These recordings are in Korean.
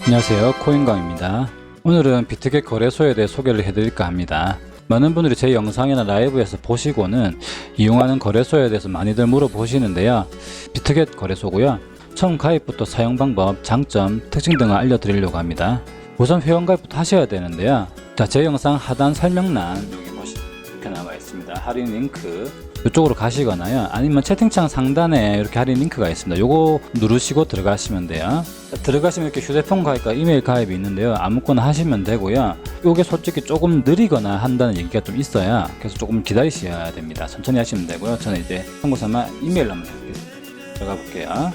안녕하세요, 코인광입니다. 오늘은 비트겟 거래소에 대해 소개를 해드릴까 합니다. 많은 분들이 제 영상이나 라이브에서 보시고는 이용하는 거래소에 대해서 많이들 물어보시는데요. 비트겟 거래소고요. 처음 가입부터 사용 방법, 장점, 특징 등을 알려드리려고 합니다. 우선 회원 가입부터 하셔야 되는데요. 자, 제 영상 하단 설명란 여기 보시면 이렇게 나와 있습니다. 할인 링크 이쪽으로 가시거나요, 아니면 채팅창 상단에 이렇게 할인 링크가 있습니다. 요거 누르시고 들어가시면 돼요. 들어가시면 이렇게 휴대폰 가입과 이메일 가입이 있는데요. 아무거나 하시면 되고요. 요게 솔직히 조금 느리거나 한다는 얘기가 좀 있어요. 그래서 조금 기다리셔야 됩니다. 천천히 하시면 되고요. 저는 이제 참고삼아 이메일 한번 해보겠습니다. 들어가 볼게요.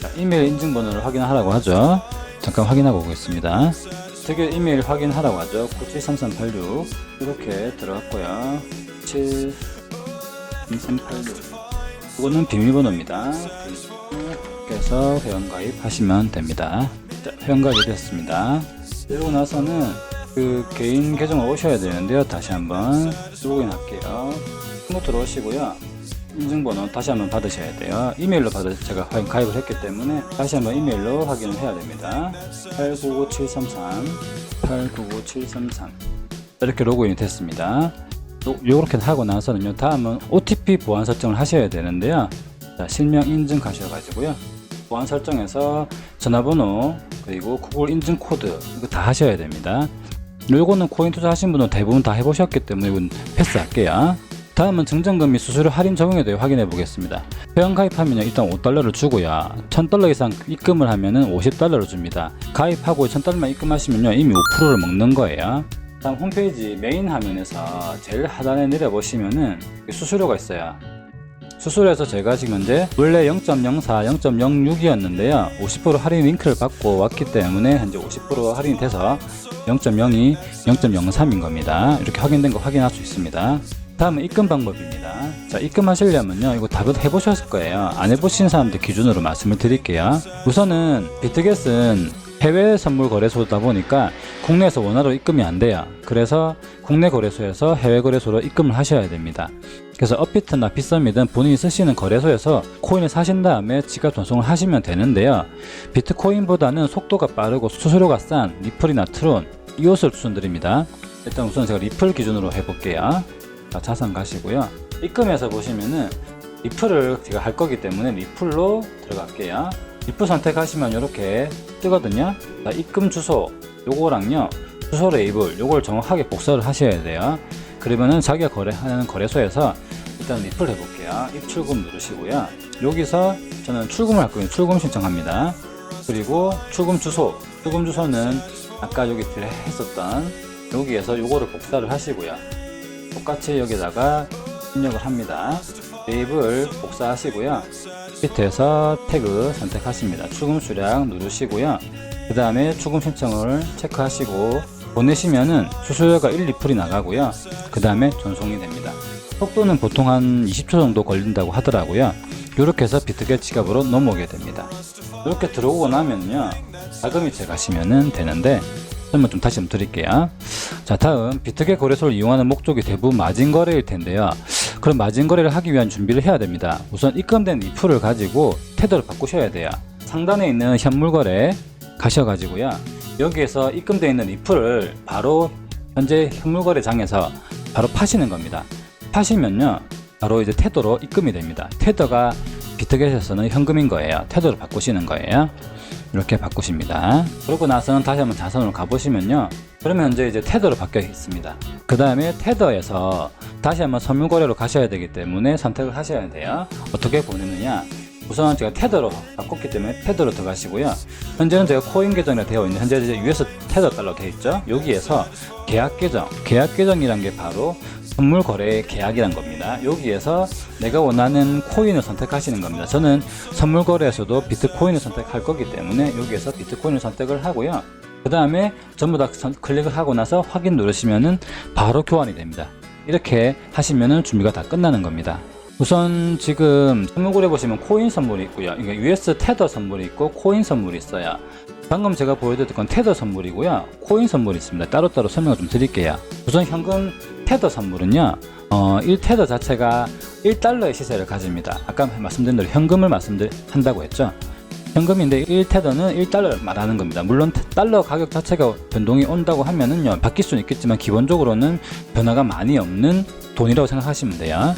자, 이메일 인증번호를 확인하라고 하죠. 잠깐 확인하고 오겠습니다. 특별 이메일 확인하라고 하죠. 973386 이렇게 들어갔고요. 7386 이거는 비밀번호입니다. 그래서 회원가입 하시면 됩니다. 자, 회원가입이 됐습니다. 그리고 나서는 그 개인 계정으로 오셔야 되는데요. 다시 한번 로그인 할게요. 한번 들어오시고요. 인증번호 다시 한번 받으셔야 돼요. 이메일로 제가 가입을 했기 때문에 다시 한번 이메일로 확인을 해야 됩니다. 899733 이렇게 로그인이 됐습니다. 이렇게 하고 나서는요, 다음은 OTP 보안 설정을 하셔야 되는데요. 자, 실명 인증 가셔가지고요, 보안 설정에서 전화번호 그리고 구글 인증 코드 이거 다 하셔야 됩니다. 요거는 코인 투자하신 분은 대부분 다 해보셨기 때문에 이건 패스할게요. 다음은 증정금 및 수수료 할인 적용에 대해 확인해 보겠습니다. 회원 가입하면 일단 $5를 주고요, $1000 이상 입금을 하면은 $50를 줍니다. 가입하고 $1000만 입금하시면요, 이미 5%를 먹는 거예요. 다음 홈페이지 메인 화면에서 제일 하단에 내려보시면은 수수료가 있어요. 수수료에서 제가 지금 현재 원래 0.04, 0.06이었는데요 50% 할인 링크를 받고 왔기 때문에 현재 50% 할인이 돼서 0.02, 0.03인 겁니다. 이렇게 확인된 거 확인할 수 있습니다. 다음은 입금 방법입니다. 자, 입금하시려면요, 이거 다 해보셨을 거예요. 안 해보신 사람들 기준으로 말씀을 드릴게요. 우선은 비트겟은 해외 선물 거래소다 보니까 국내에서 원화로 입금이 안 돼요. 그래서 국내 거래소에서 해외 거래소로 입금을 하셔야 됩니다. 그래서 업비트나 빗썸이든 본인이 쓰시는 거래소에서 코인을 사신 다음에 지갑 전송을 하시면 되는데요. 비트코인보다는 속도가 빠르고 수수료가 싼 리플이나 트론, 이것을 추천드립니다. 일단 우선 제가 리플 기준으로 해볼게요. 자, 자산 가시고요. 입금에서 보시면은 리플을 제가 할 거기 때문에 리플로 들어갈게요. 리플 선택하시면 이렇게 뜨거든요. 자, 입금 주소 요거랑요, 주소 레이블 요걸 정확하게 복사를 하셔야 돼요. 그러면은 자기가 거래하는 거래소에서 일단 리플 해볼게요. 입출금 누르시고요. 여기서 저는 출금을 할 거예요. 출금 신청합니다. 그리고 출금 주소는 아까 여기 했었던 여기에서 요거를 복사를 하시고요. 똑같이 여기다가 입력을 합니다. 레이블 복사하시고요. 밑에서 태그 선택하십니다. 출금 수량 누르시고요. 그 다음에 출금 신청을 체크하시고 보내시면은 수수료가 1리플이 나가고요. 그 다음에 전송이 됩니다. 속도는 보통 한 20초 정도 걸린다고 하더라고요. 이렇게 해서 비트겟 지갑으로 넘어오게 됩니다. 이렇게 들어오고 나면요, 자금이체 가시면은 되는데, 설명 좀 다시 한번 드릴게요. 자, 다음 비트겟 거래소를 이용하는 목적이 대부분 마진 거래일 텐데요. 그럼 마진 거래를 하기 위한 준비를 해야 됩니다. 우선 입금된 리플을 가지고 테더를 바꾸셔야 돼요. 상단에 있는 현물 거래 가셔가지고요, 여기에서 입금되어 있는 리플을 바로 현재 현물 거래장에서 바로 파시는 겁니다. 파시면요, 바로 이제 테더로 입금이 됩니다. 테더가 비트겟에서는 현금인 거예요. 테더로 바꾸시는 거예요. 이렇게 바꾸십니다. 그러고 나서는 다시 한번 자산으로 가보시면요, 그러면 현재 이제 테더로 바뀌어 있습니다. 그 다음에 테더에서 다시 한번 선물거래로 가셔야 되기 때문에 선택을 하셔야 돼요. 어떻게 보내느냐, 우선 제가 테더로 바꿨기 때문에 테더로 들어가시고요. 현재는 제가 코인 계정이 되어 있는, 현재 이제 US 테더 달러 되어 있죠. 여기에서 계약 계정이란 게 바로 선물 거래의 계약이란 겁니다. 여기에서 내가 원하는 코인을 선택하시는 겁니다. 저는 선물 거래에서도 비트코인을 선택할 거기 때문에 여기에서 비트코인을 선택을 하고요. 그 다음에 전부 다 클릭을 하고 나서 확인 누르시면은 바로 교환이 됩니다. 이렇게 하시면은 준비가 다 끝나는 겁니다. 우선 지금 선물 거래 보시면 코인 선물이 있고요. 이게 US 테더 선물이 있고 코인 선물이 있어요. 방금 제가 보여드렸던 건 테더 선물이고요, 코인 선물이 있습니다. 따로따로 설명을 좀 드릴게요. 우선 현금 테더 선물은요, 1테더 자체가 $1의 시세를 가집니다. 아까 말씀드린 대로 현금을 한다고 했죠. 현금인데 1테더는 1달러를 말하는 겁니다. 물론 달러 가격 자체가 변동이 온다고 하면은요, 바뀔 수는 있겠지만 기본적으로는 변화가 많이 없는 돈이라고 생각하시면 돼요.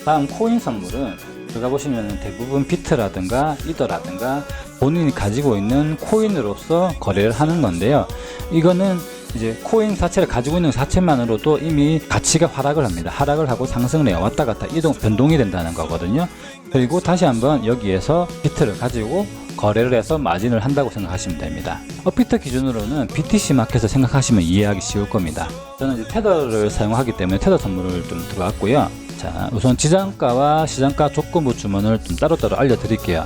다음 코인 선물은 들어가 보시면 대부분 비트라든가 이더라든가 본인이 가지고 있는 코인으로서 거래를 하는 건데요. 이거는 이제 코인 자체를 가지고 있는 자체만으로도 이미 가치가 하락을 합니다. 하락을 하고 상승을 해요. 왔다 갔다 변동이 된다는 거거든요. 그리고 다시 한번 여기에서 비트를 가지고 거래를 해서 마진을 한다고 생각하시면 됩니다. 업비트 기준으로는 BTC 마켓을 생각하시면 이해하기 쉬울 겁니다. 저는 이제 테더를 사용하기 때문에 테더 선물을 좀 들어왔고요. 자, 우선 지정가와 시장가 조건부 주문을 좀 따로따로 알려드릴게요.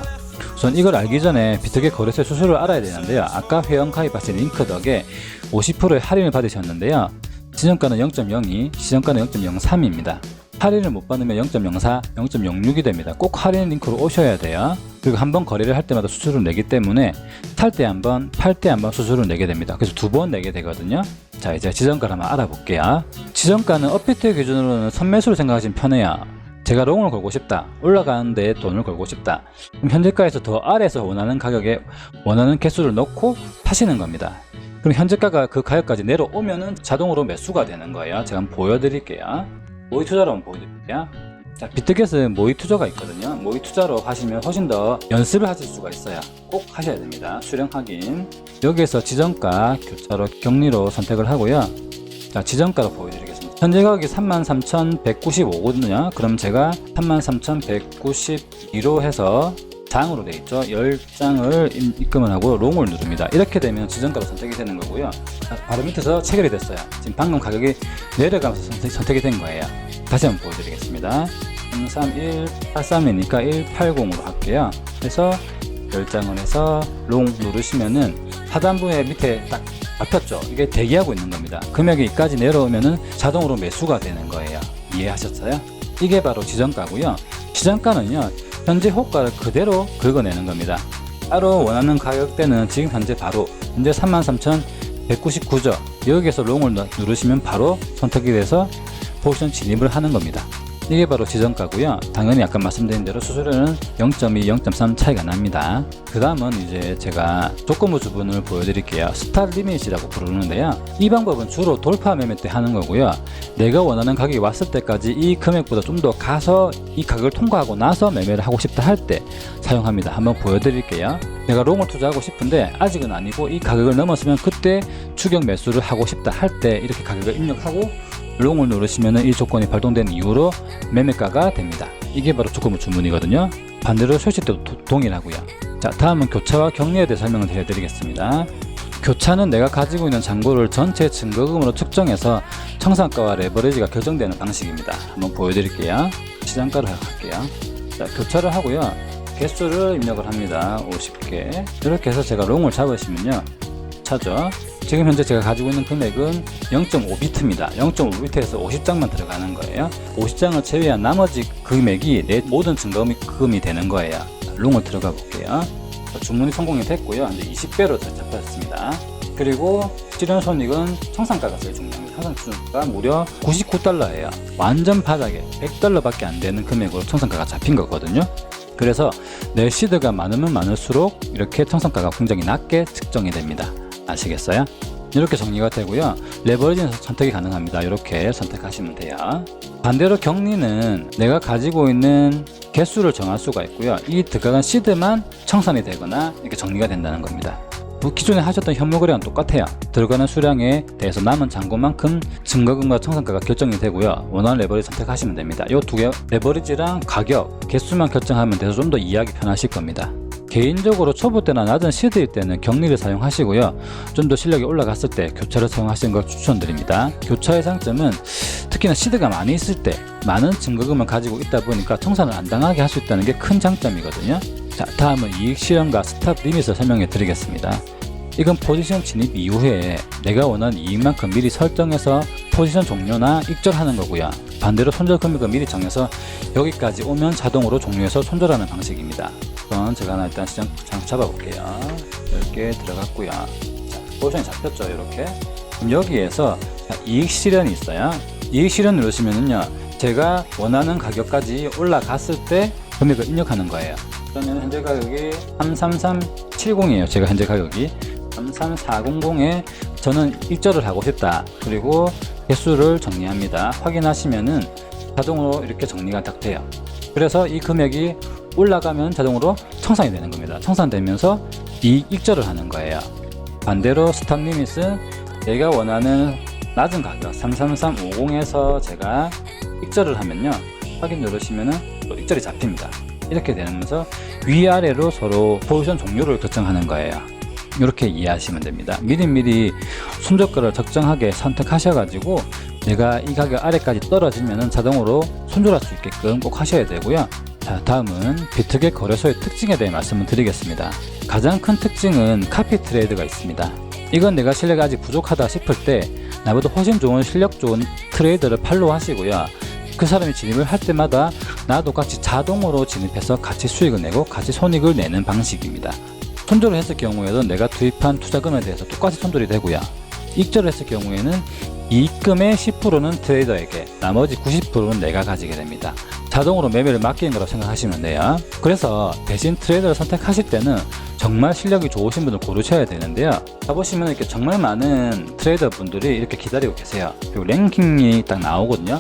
우선 이걸 알기 전에 비트게 거래소 수수료를 알아야 되는데요. 아까 회원 가입하신 링크 덕에 50%의 할인을 받으셨는데요. 지정가는 0.02, 시정가는 0.03입니다. 할인을 못 받으면 0.04, 0.06이 됩니다. 꼭 할인 링크로 오셔야 돼요. 그리고 한번 거래를 할 때마다 수수료를 내기 때문에 살 때 한 번, 팔 때 한 번 수수료를 내게 됩니다. 그래서 2번 내게 되거든요. 자, 이제 지정가를 한번 알아볼게요. 지정가는 업비트 기준으로는 선매수를 생각하시면 편해요. 제가 롱을 걸고 싶다, 올라가는데 돈을 걸고 싶다, 그럼 현재가에서 더 아래에서 원하는 가격에 원하는 개수를 넣고 파시는 겁니다. 그럼 현재가가 그 가격까지 내려오면은 자동으로 매수가 되는 거예요. 제가 한번 보여드릴게요. 모의 투자로 한번 보여드릴게요. 자, 비트겟은 모의 투자가 있거든요. 모의 투자로 하시면 훨씬 더 연습을 하실 수가 있어요. 꼭 하셔야 됩니다. 수령 확인. 여기에서 지정가, 교차로, 격리로 선택을 하고요. 자, 지정가로 보여드리겠습니다. 현재 가격이 33,195거든요. 그럼 제가 33,192로 해서 장으로 되어 있죠. 10장을 입금을 하고 롱을 누릅니다. 이렇게 되면 지정가로 선택이 되는 거고요. 자, 바로 밑에서 체결이 됐어요. 지금 방금 가격이 내려가면서 선택이 된 거예요. 다시 한번 보여드리겠습니다. 03183이니까 180으로 할게요. 그래서 10장을 해서 롱 누르시면은 하단부에 밑에 딱 잡혔죠. 이게 대기하고 있는 겁니다. 금액이 여기까지 내려오면은 자동으로 매수가 되는 거예요. 이해하셨어요? 이게 바로 지정가고요. 시장가는요, 현재 호가를 그대로 긁어내는 겁니다. 따로 원하는 가격대는 지금 현재 바로 현재 33,199죠. 여기에서 롱을 누르시면 바로 선택이 돼서 포지션 진입을 하는 겁니다. 이게 바로 지정가고요. 당연히 아까 말씀드린 대로 수수료는 0.2, 0.3 차이가 납니다. 그 다음은 이제 제가 조건부 주문을 보여드릴게요. 스탑 리밋이라고 부르는데요. 이 방법은 주로 돌파 매매 때 하는 거고요. 내가 원하는 가격이 왔을 때까지 이 금액보다 좀 더 가서 이 가격을 통과하고 나서 매매를 하고 싶다 할 때 사용합니다. 한번 보여드릴게요. 내가 롱을 투자하고 싶은데 아직은 아니고 이 가격을 넘었으면 그때 추격 매수를 하고 싶다 할 때 이렇게 가격을 입력하고 롱을 누르시면 이 조건이 발동된 이후로 매매가가 됩니다. 이게 바로 조건부 주문이거든요. 반대로 설치 때도 동일하고요. 자, 다음은 교차와 격리에 대해 설명을 해드리겠습니다. 교차는 내가 가지고 있는 잔고를 전체 증거금으로 측정해서 청산가와 레버리지가 결정되는 방식입니다. 한번 보여드릴게요. 시장가를 할게요. 자, 교차를 하고요. 개수를 입력을 합니다. 50개. 이렇게 해서 제가 롱을 잡으시면요, 차죠. 지금 현재 제가 가지고 있는 금액은 0.5비트입니다. 0.5비트에서 50장만 들어가는 거예요. 50장을 제외한 나머지 금액이 내 모든 증거금이 되는 거예요. 롱을 들어가 볼게요. 주문이 성공이 됐고요. 이제 20배로 잡혔습니다. 그리고 실현 손익은 청산가가 제일 중요합니다. 청산가가 무려 99달러예요. 완전 바닥에 100달러 밖에 안 되는 금액으로 청산가가 잡힌 거거든요. 그래서 내 시드가 많으면 많을수록 이렇게 청산가가 굉장히 낮게 측정이 됩니다. 아시겠어요? 이렇게 정리가 되고요. 레버리지는 선택이 가능합니다. 이렇게 선택하시면 돼요. 반대로 격리는 내가 가지고 있는 개수를 정할 수가 있고요. 이 들어간 시드만 청산이 되거나 이렇게 정리가 된다는 겁니다. 기존에 하셨던 현물 거래랑 똑같아요. 들어가는 수량에 대해서 남은 잔고만큼 증거금과 청산가가 결정이 되고요. 원하는 레버리지 선택하시면 됩니다. 이 두 개 레버리지랑 가격, 개수만 결정하면 돼서 좀 더 이해하기 편하실 겁니다. 개인적으로 초보 때나 낮은 시드일 때는 격리를 사용하시고요. 좀 더 실력이 올라갔을 때 교차를 사용하시는 걸 추천드립니다. 교차의 장점은 특히나 시드가 많이 있을 때 많은 증거금을 가지고 있다 보니까 청산을 안 당하게 할 수 있다는 게 큰 장점이거든요. 자, 다음은 이익 실현과 스탑 리밋을 설명해 드리겠습니다. 이건 포지션 진입 이후에 내가 원하는 이익만큼 미리 설정해서 포지션 종료나 익절하는 거고요. 반대로 손절 금액을 미리 정해서 여기까지 오면 자동으로 종료해서 손절하는 방식입니다. 우선 제가 하나 일단 시장 잡아볼게요. 10개 들어갔고요. 자, 포지션이 잡혔죠. 이렇게. 그럼 여기에서 이익 실현이 있어요. 이익 실현 누르시면은요, 제가 원하는 가격까지 올라갔을 때 금액을 입력하는 거예요. 저는 현재 가격이 33370이에요. 제가 현재 가격이 33400에 저는 일절을 하고 싶다. 그리고 개수를 정리합니다. 확인하시면은 자동으로 이렇게 정리가 딱 돼요. 그래서 이 금액이 올라가면 자동으로 청산이 되는 겁니다. 청산되면서 이 익절을 하는 거예요. 반대로 스탑 리밋은 내가 원하는 낮은 가격 33350에서 제가 익절을 하면요, 확인 누르시면은 또 익절이 잡힙니다. 이렇게 되면서 위아래로 서로 포지션 종료를 결정하는 거예요. 이렇게 이해하시면 됩니다. 미리미리 손절가를 적정하게 선택하셔가지고 내가 이 가격 아래까지 떨어지면 자동으로 손절할 수 있게끔 꼭 하셔야 되고요. 자, 다음은 비트겟 거래소의 특징에 대해 말씀을 드리겠습니다. 가장 큰 특징은 카피 트레이드가 있습니다. 이건 내가 실력이 아직 부족하다 싶을 때 나보다 훨씬 좋은 실력 좋은 트레이더를 팔로우 하시고요. 그 사람이 진입을 할 때마다 나도 같이 자동으로 진입해서 같이 수익을 내고 같이 손익을 내는 방식입니다. 손절을 했을 경우에도 내가 투입한 투자금에 대해서 똑같이 손절이 되고요. 익절을 했을 경우에는 이익금의 10%는 트레이더에게, 나머지 90%는 내가 가지게 됩니다. 자동으로 매매를 맡기는 거라고 생각하시면 돼요. 그래서 대신 트레이더를 선택하실 때는 정말 실력이 좋으신 분을 고르셔야 되는데요. 가보시면 이렇게 정말 많은 트레이더 분들이 이렇게 기다리고 계세요. 그리고 랭킹이 딱 나오거든요.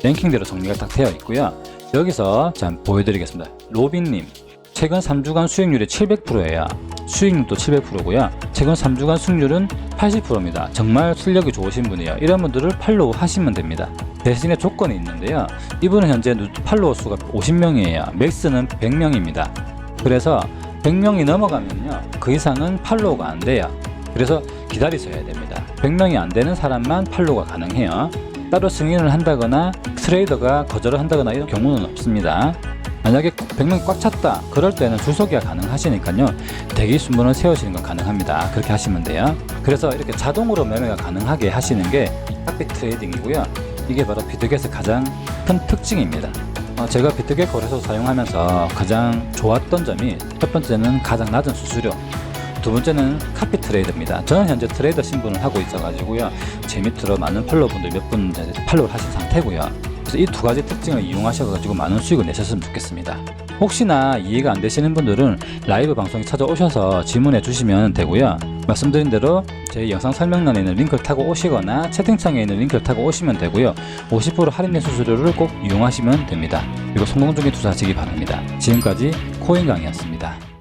랭킹대로 정리가 딱 되어 있고요. 여기서 자, 보여드리겠습니다. 로빈님, 최근 3주간 수익률이 700%예요. 수익률도 700%고요. 최근 3주간 수익률은 80%입니다. 정말 실력이 좋으신 분이에요. 이런 분들을 팔로우 하시면 됩니다. 대신에 조건이 있는데요. 이분은 현재 팔로워 수가 50명이에요. 맥스는 100명입니다. 그래서 100명이 넘어가면요, 그 이상은 팔로우가 안 돼요. 그래서 기다리셔야 됩니다. 100명이 안 되는 사람만 팔로우가 가능해요. 따로 승인을 한다거나 트레이더가 거절을 한다거나 이런 경우는 없습니다. 만약에 100명이 꽉 찼다, 그럴 때는 줄서기가 가능하시니까요, 대기 순번을 세우시는 건 가능합니다. 그렇게 하시면 돼요. 그래서 이렇게 자동으로 매매가 가능하게 하시는 게 카피 트레이딩이고요. 이게 바로 비트겟의 가장 큰 특징입니다. 제가 비트겟 거래소 사용하면서 가장 좋았던 점이, 첫 번째는 가장 낮은 수수료, 두 번째는 카피 트레이드입니다. 저는 현재 트레이더 신분을 하고 있어가지고요, 제 밑으로 많은 팔로워분들 몇 분 팔로우를 하신 상태고요. 그래서 이 두 가지 특징을 이용하셔가지고 많은 수익을 내셨으면 좋겠습니다. 혹시나 이해가 안 되시는 분들은 라이브 방송에 찾아오셔서 질문해 주시면 되고요. 말씀드린 대로 제 영상 설명란에 있는 링크를 타고 오시거나 채팅창에 있는 링크를 타고 오시면 되고요. 50% 할인된 수수료를 꼭 이용하시면 됩니다. 그리고 성공적인 투자하시기 바랍니다. 지금까지 코인 강의였습니다.